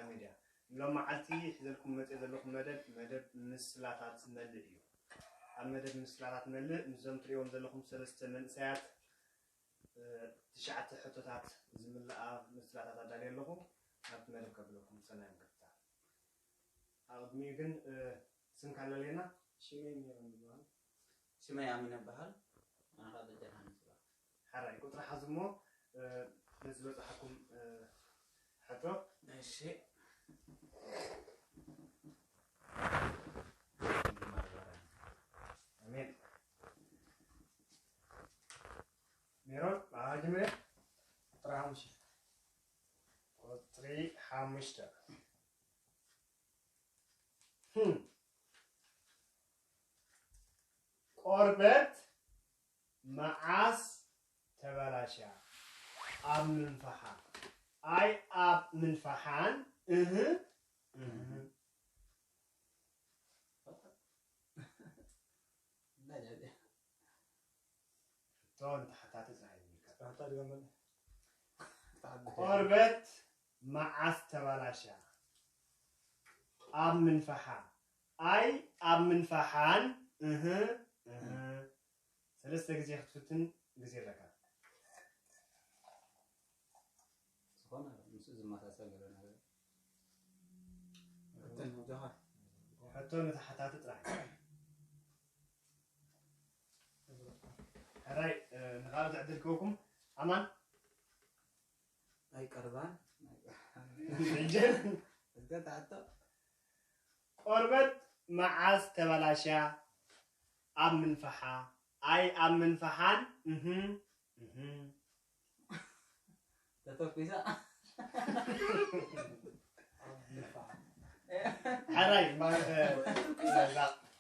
ميديا لو معلتي حذلكم متزلكم مدد مسلاتات ملئ المدد مسلاتات ملئ نزم تريوم زلكم سلسته من ساعات تشعت حطتات زملاء مسلاتات دالي لكم نبت مدد قبلكم سنه يمكتا أغمي جن سن كان لنا شمي ميران بهال شمي أمين بهال أنا هذا جرحان سبا حرا يكون راح أزمو نزلت حكم حتى ماشي أمين ميرون معاجمة رامش قطري حامشتا قربت معاس تبلاشا أب من فحان أي أب من فحان لا جدي تون تحت تزعيم حتى اليوم قربت معاس تبلاشا أب من فحان أي أب من فحان ثلاثة جزء خطفتن جزء ركعة. سبحان مش إذا ما تسأل أنا حتى جهر حتى نتحتات تراعي. هاي نقارن تعدلكوكم أمان. أي كربان رجال. إذا حتى قربت معاس تبلاشا أب من فحا أي أب من فحان تتوقع بيسا هاي ما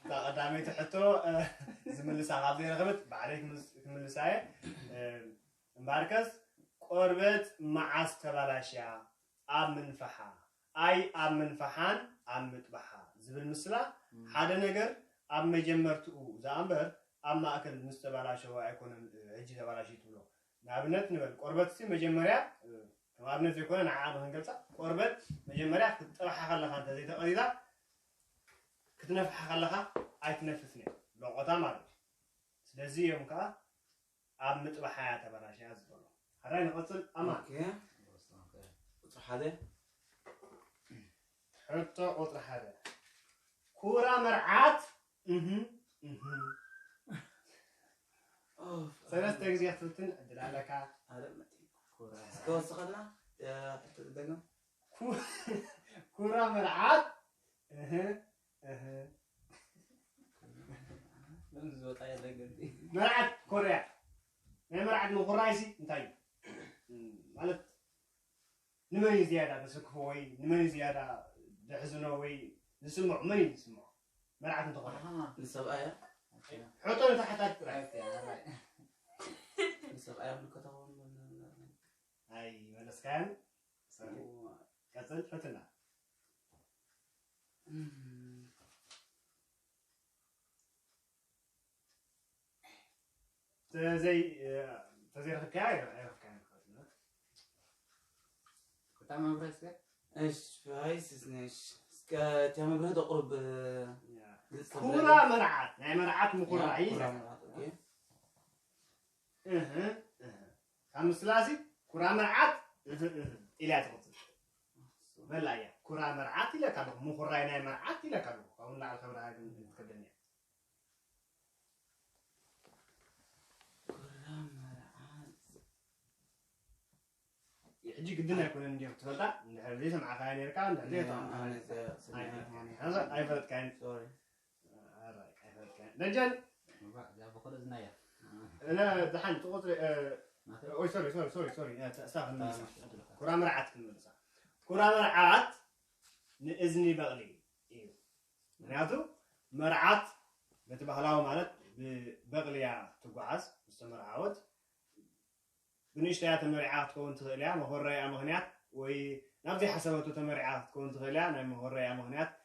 لا دامي تحطو زمن لسا غادي رغبت بعدك من لساي مباركس قربت معاس تبلاشا أب من فحا أي أب من فحان أب متبحا زبل مسلا حدا نجر أب مجمرتو زامبر أما أكل مستبلاشة ويكون عجي تبلاشي تبلو نابنت نبل قربت سي مجمريا نابنت يكون نعاد هنقلتا قربت مجمريا كترح خلها أنت زي تقريبا كتنفح خلها أي تنفسني لغة مالك سلزي يوم كا أب متبحا تبلاشي أزبلو هراي نقصل أما أوكي وصح هذا حتى أطرح هذا كورة مرعات ثلاثة جزء يختلطن دلالك هذا كورة كوس خلنا حتى تدقم كورة مرعات من زوج أي دقم مرعات كوريا ما مرعات من خرايسي انتاي مالت نمني زيادة بس كفوي نمني زيادة دحزنوي نسمع مني نسمع مرعات انتقال لسه آية حطوا تحت لسه آية بالكتاب هاي مدرس كان كسل فتنا زي الحكاية كنت عم برسك إيش فايس إيش تعمل بهذا قرب كورة مرعات يعني مرعات مقرعي أوكي كم سلاسي كورة مرعات إلى تقصد ولا يا كورة مرعات إلى كلو مقرعي مرعات إلى كلو قلنا على الخبر هاي نتكلم يجيك الدنيا يكون عندي تفضل نحليس مع خاين يركان نحليس أنا أيفرد كان سوري أيفرد كان رجال لا بقول زنايا أنا دحين تقطري أوه سوري أستغفر كرة مرعات كلمة كرة مرعات نأذني بغلي إيه معناته مرعات بتبهلاو مالت بغليا تقعس مستمرعات بنشتيات المرعات كون تغليا مهرية مهنيات وي نبدي حسبته تمرعات كون تغليا ناي مهرية مهنيات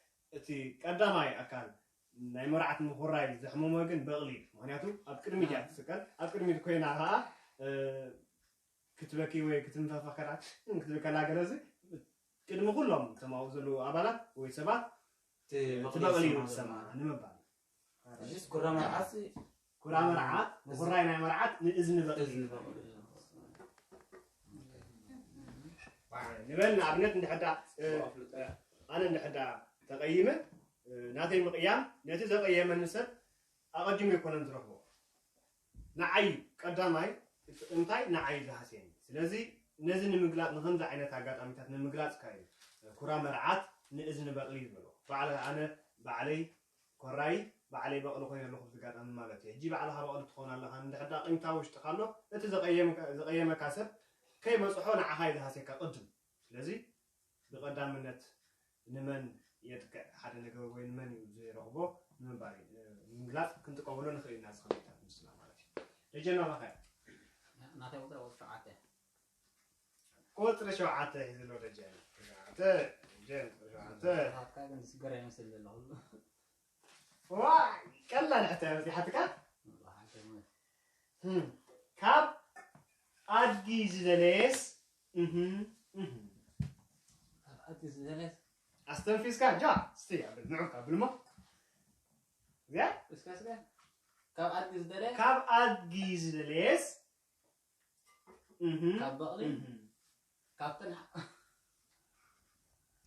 تي قداماي أكل ناي مرعات مهرية زحمو مجن بغلي مهنياتو أذكر ميجات سكر أذكر ميد كوينا ها كتبكي وي كتنفا فكرات كتبك لا جرزي ቅድሚ ኩሎም ተማው ዘሉ ኣባላት ወይ ሰባት ትበቕሊ ይሰማ ንምባል እሺ ኩራ መርዓት ኩራ መርዓት ኩራይ ናይ መርዓት ንእዝኒ በቕሊ نبل نعبنت نحدا أنا نحدا تقيمة ناتي مقيام ناتي زقيم النسب أقدم يكون نزرقه نعي قدامي انتاي نعي جهاسين سلازي نزل نمقلات نغمز عينة تاقات أمتات نمقلات كاي كرا مرعات نأذن بقليل بلو بعلى أنا بعلي كراي بعلي بقلو خير لخو زقات أم مالتي جيب على هبقل تخون الله نحدا قيمتا وش تخلو ناتي زقيم كاسب كي مصحون عهاي جهاسين كقدم لذي بقدامنت نمن يتك حدا نجوا وين من زي رغبه من بعيد مقلات كنت قبلنا خير الناس خليتها مسلم على رجعنا ما خير ناتي وقت شعاته قلت شعاته هذول رجال شعاته رجال شعاته هكذا نسقر يمثل له واي كلا نحتاج حتى كاب والله حتى كاب أدي زليس أتزلت أستنفذ كاب جا استيا بنعك بالما زين اسكا كاب أتزلت كاب أدي زليس كاب بقلي كاب تنح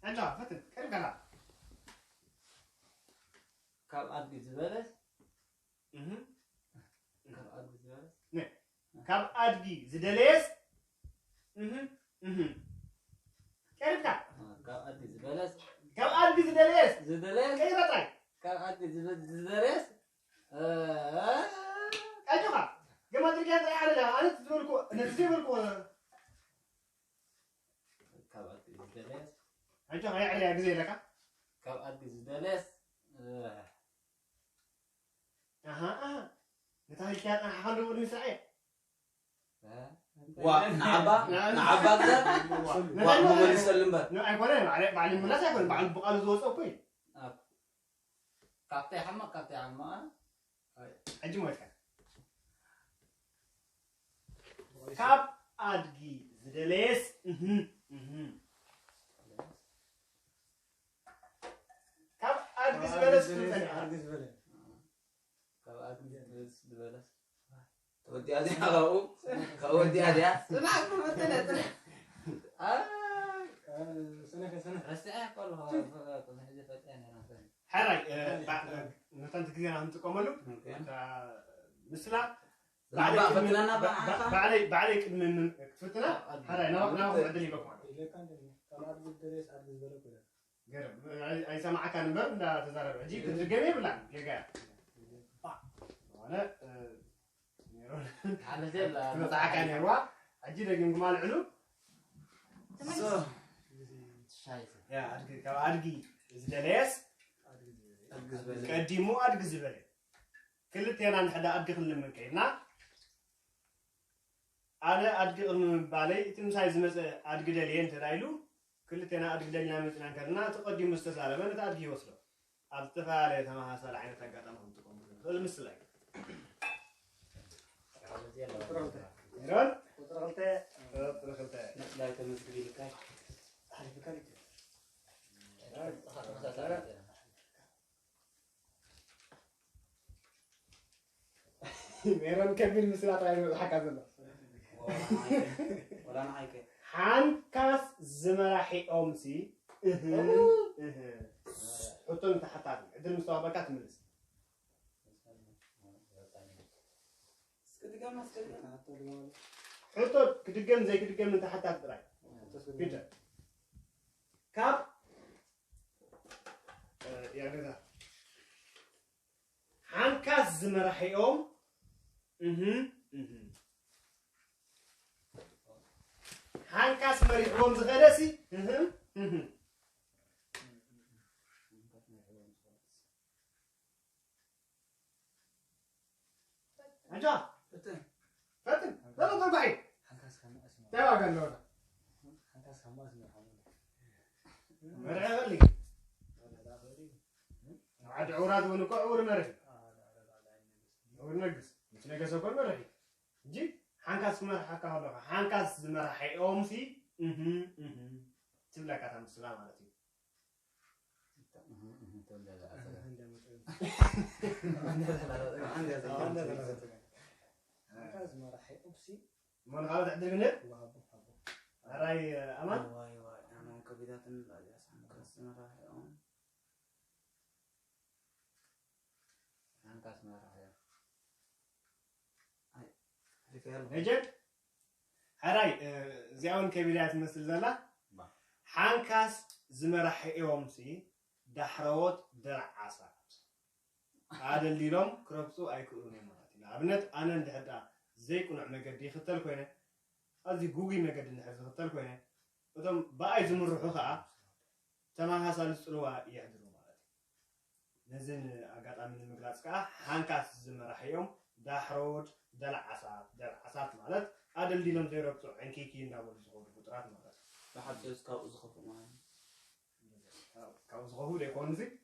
أنت فتن كيف كلام كاب أتزلت كاب أتزلت نه كاب أدي زليس كيف كلام كاب أتزلت كاب أدي زليس زلت كيف تراي كاب أتزلت أجمع كما ترجع على لا أنا تقولكوا نتزيبلكوا كاب أتزلت أجمع يا علي أجزي لك كاب أتزلت أها نتاهي كان أنا حلو المساعي نعبا كذا وما يسلم بقى لا أقول بعد الناس يقول بعد بقال زوج أو كوي كابتن حما كابتن عما أجمع كان كاب أدقي زدليس كاب أدقي زدليس أرجس بلد كاب أتزلت ودي هذه ودي هذه سنة سنة رسائل كلها كنا هذي فتاة حراي نتنت كذا أنت كملوا مثلا بعد من فتنا حراي ناخذ عدلي بكم إذا كان كان أرجس درس أرجس بلد كذا قرب أي سماعة كان بر لا تزارب عجيب الجميع ولا يا أنا على زين متاع كان يروى عجيب الجمال علو شايفه يا أرجي زدليس قديمو أرجز بلي كل تيانا نحدا أرجي خلنا من كينا أنا أرجي من بالي تمساي زمز أرجي دليل ترايلو كل تيانا أرجي دليل مثلا كرنا تقدم مستسالة من تأرجي وصله أرتفع تمام هسال عين تقدم هم تقوم المسلك على زين يرون وترغلته لا تمسكي لك هاي بكاري ميرون كبير مسلا طاير حكا زلا ولا انا هيك حنكاس زمراحي أمسي حطون تحت عدل مستوى ملس حطون كتجم زي كتجم من تحت راي كده كاب يعني ذا حنكاس زمراحي حنكاس مريحهم زغلسي أجا فتن لا تربعي حنكاس كم اسمه تبع قال له حنكاس كم اسمه مرعي غلي عاد عورات ونقع عور مرعي ونقص نقص كل مرعي جي حنكاس مرحكا هذا حنكاس مرحي أمسي تبلك أتم السلام عليكم لازم راح يمشي من غلط عدل منه وهبو راي أمان واي أنا كبدات الأجازة كاسم راح يوم حنكاس ما راح هجد هراي زياون كبيرات مثل زلا حنكاس زمرح يومسي دحروت درع عصات هذا اللي لهم كربسو أيكوني مراتي لابنت أنا ندحدا زي كنا مقدي خطل كوينه هذه جوجي مقدي نحز خطل كوينه ودم باي زمر روحها تمام هسال الصلوا يحضروا مراتي نزل أقطع من المقلاص كا حنكاس زمرح يوم دحروت درع عصات مالت هذا اللي لهم زي ربسو عنكيكي نقول زغور بطرات مراتي لحد يسكاب زخفوا معي كاو زغور يكون زي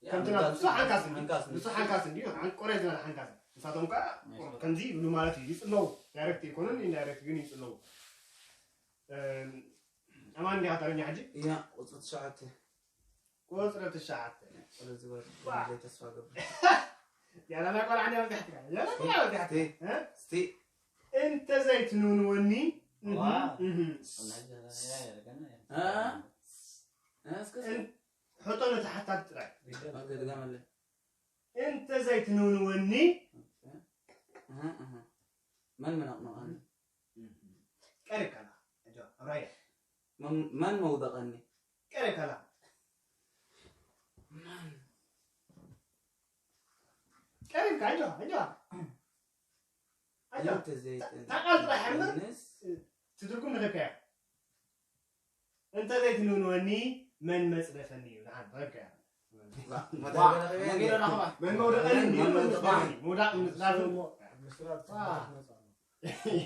يعني كنتنا صح حنكاس حنكاس صح حنكاس دي عن قرية زمان حنكاس مساتهم كا كنزي بنو مالتي يصلوا دايركت يكونون إن دايركت جني يصلوا أمان دي هترني حاجة يا وصلت شعرتي كوسرة الشعات ولا زبر واع. اللي تسوى قبل يا أنا أقول عني وضحت يا أنا وضحت ستي ها ستي أنت زيت نون وني واو. مهم. ها اسكت حطوا تحت التراي ما قد قام لي أنت زيت نون وني من أقنعني كارك أنا أجا رايح من موضعني كارك أنا من كارك أجا أنت زيت تعال رحمة الناس تدركم نغبكا أنت زيت نون وني من مصرفني نعم غبكا من مودقني مودق مصرف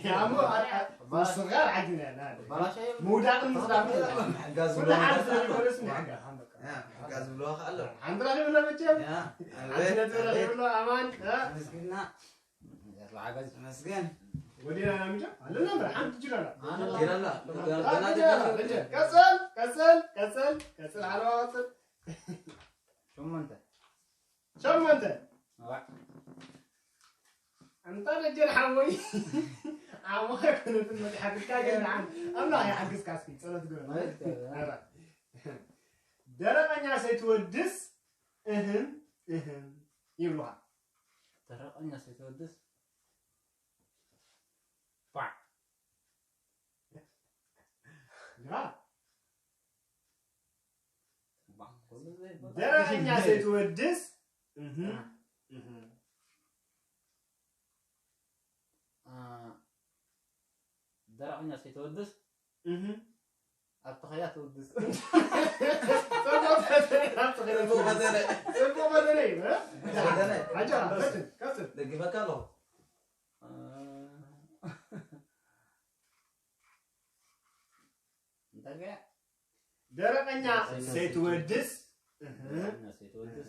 يا مو الصغار عندنا لا بلا شيء مودق مصرف حجاز كل حد يقول اسمه حجاز بلوخ قلب الحمد لله ولا بتشوف يا عندنا تقول يقول له امان ها مسكيننا مسكين ودينا انا مجا لا لا الحمد لله كيرا لا كسل على واصل شو ما انت شو ما انت لا انت رجل حوي عمو كنت المتحدث كاجل عن الله يا حقس كاسكي صلاه تقول درقኛ سيتودس يبلوها ترقني سيتودس باع درقኛ سيتودس درقني سيتودس التخيات تودس سبو بدني ها عجب كسر دقيقة كالو درقኛ سيتودس سيتودس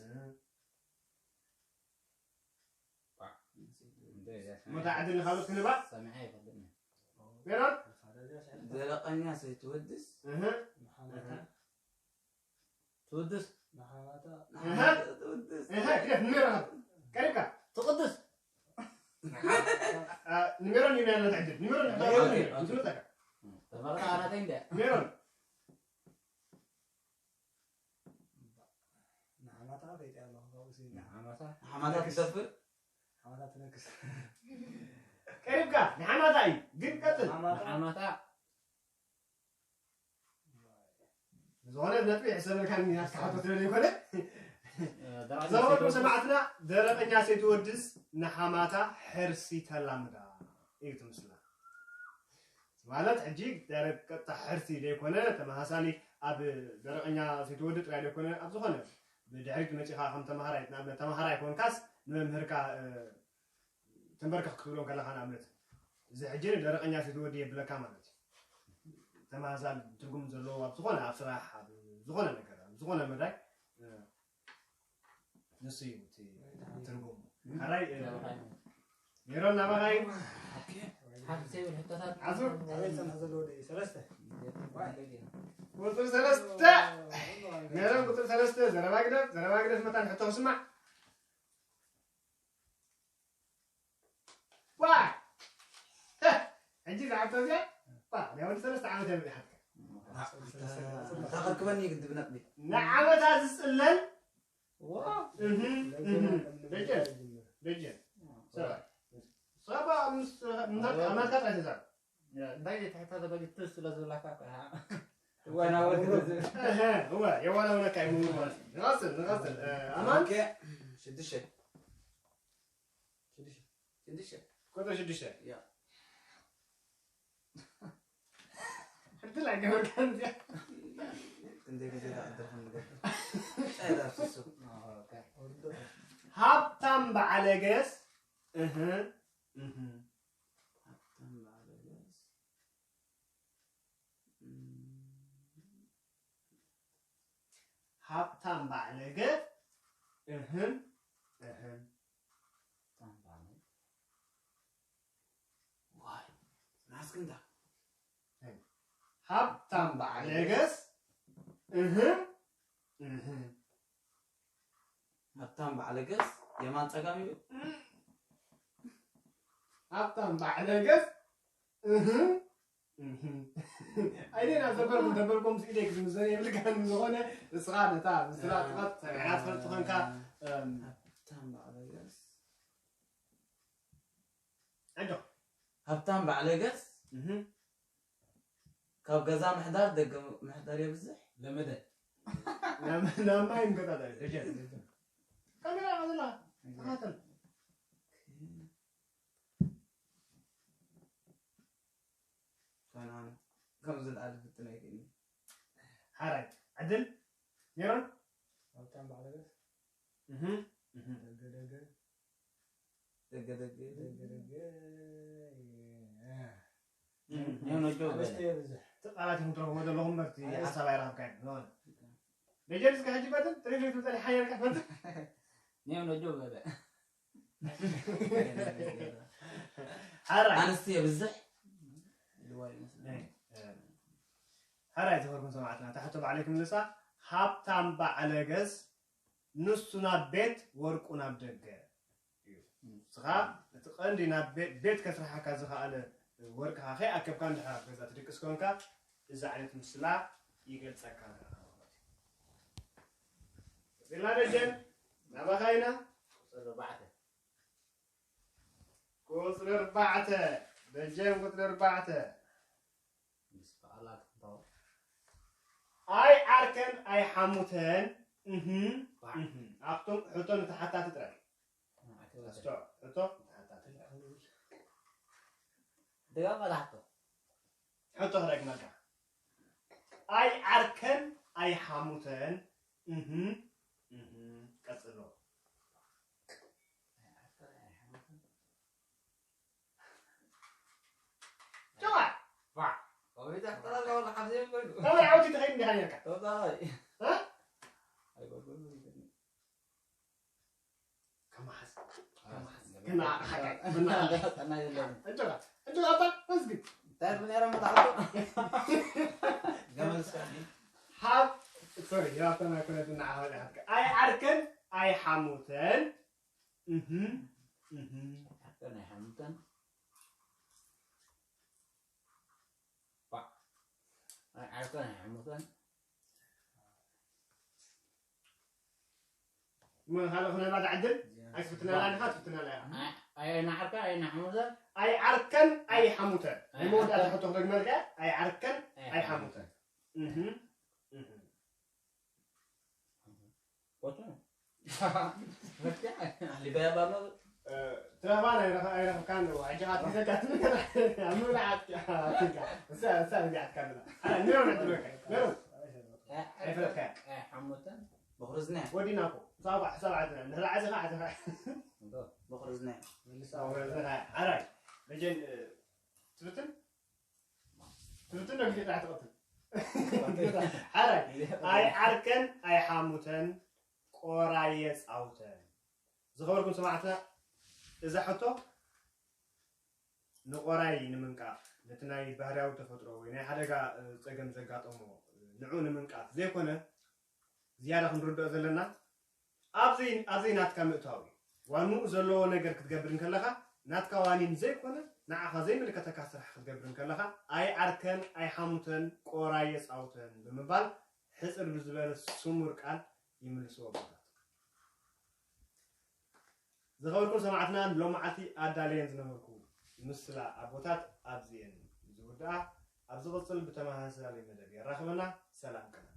متعدل خالص كنبا سامعي فضلني بيرون درقኛ سيتودس تودس تودس كيف نميرها كيف تقدس نميرون يمين تعدل نميرون تبارك أنا تنجح نميرون حمادة تسافر كيف كا نحن تاي قد قتل حماتا زوالة بنتبع حساب كان الناس تحطت لي كله درقني زوالكم سمعتنا درقኛ سيتودس نحماتا حرسي تلامدا إيه تمسلا ማለት ሕጂ ደረቅ ቀጥታ ሕርሲ ዘይኮነ ተመሃሳሊ ኣብ ደረቀኛ ሲትወድጥ ጋር ዘይኮነ ኣብ ዝኾነ ብድሕሪት መጪኻ ከም ተማሃራይ ንኣብነት ተማሃራይ ኮንካስ ንመምህርካ ተንበርከኽ ክትብሎም ከለኻ ንኣብነት እዚ ሕጂ ደረቀኛ ሲትወዲ የብለካ ማለት እዩ ተመሃሳሊ ትርጉም ዘለዎ ኣብ ዝኾነ ኣብ ስራሕ ኣብ ዝኾነ ነገር ኣብ ዝኾነ መዳይ ንሱ እዩ እቲ ትርጉም ካራይ ኔሮን ናባኻይ حد سيب الحتات عزور هذا يسمى هذا الودي ثلاثة قطر ثلاثة نعم قطر ثلاثة زرباقدف متى نحطه اسمع واحد عندي لعبة زين واحد يا ولد ثلاثة عامة يبدي حتى تقركبني قد بنقدي نعم تاسس اللن واه بيجن صعبة ما كتر حساب باقي تحت هذا باقي ترس لازم لك وانا ولد هو يا ولا ولا كايمون نغسل امان اوكي شد الشيء شد الشيء كنت شد الشيء يا قلت لك قبل كان كنت كذا عبد الرحمن هذا في السوق هابتم بعلقس هابتم بعلقس واي ناس كندا هابتم بعلقس هبتام بعلقس يمان تقامي هابتم بعلقس أيدينا زبركم سيدك زمزاني يبلغ زغونة إسغادة تاب إسغادة سمعات فلتخن كا هبتام بعلقس عندو هبتام بعلقس كاب غزا محضر دق محضر يبزح لمدة نعم ما يمكن هذا رجال كاميرا هذا لا هاتن انا كم زل ألف التنايكني حرج عدل يرون هبتم بعلقس دق نيو نجوب تقالات متروه هذا لهم مرتي حسب عراق كان هون رجال سك حجي بدن تريد تطلع حير كفنت نيو نجوب هذا حرج أنا استيا بزح الواي مثلا حرج تفرقون سمعتنا تحتب عليكم لسا هابتم بعلقس نصنا بيت ورقنا بدقة صغا تقندينا بيت كسرها كذا على ورق هاخي أكيد كان ده كذا تريكس كونكا إذا عليت مسلا يقل سكان بلا رجل نبى خاينا كوسر ربعته رجل كوسر ربعته أي أركن أي حموتين أكتم حطون تحت تترك استوى حطو دقا ما تحته حطو هرق مركا أي أركن أي حموتين قصلو جوا وإذا احترق ولا حزين بقول أنا عاوتي تغيرني هاي والله ها أي بقول كم حس كنا حكي كنا أنا يلون أنت أبا مسجد تعرف من يرى متعلق قبل ساعتين حاب سوري يا أخي كنا بنعه ولا حكي أي أركن أي حموتين أنا حمتن عارفة حمتن من هلا هنا بعد عدل أكفتنا لا نخاط فتنا لا أنا عارفة أنا حمتن أي أركن أي حموتين المود أنا حطه في المرجع أي أركن أي حموتين وشو؟ اللي بيا بابا ترى ما أنا كان وعجات إذا كانت عملوا لعب بس قاعد كاملة أنا نيرون عندك نيرون كيف لك حمتن بخرزنا وديناكو سبعة عدنا نهلا عزها بخرزنا عراي لجن تفتن لك قاعد تقتل عراي أي أركن أي حاموتن قرايس أوتن زخبركم سمعتنا إذا حطوا نقراي نمنكا نتناي بهراو تفطرو وين حداقا تقم زقاطمو نعون من قاف زي كونه زيادة خنردو زلنا أبزين ناتكا مئتاوي وانو زلو نجر كتقبرن كلها ناتكا وانين زي كونه نعخا زي ملكة كاسر كتقبرن كلها أي عركن أي حموتن قرايس أوتن بمبال حسر بزبال السمر كان يملسوا بقى زغوركم سمعتنا لو معتي أدالين زنمركم مسلا أبوتات أبزين زودا أبزغصل بتمهاسل مدبي رحمنا سلام كنا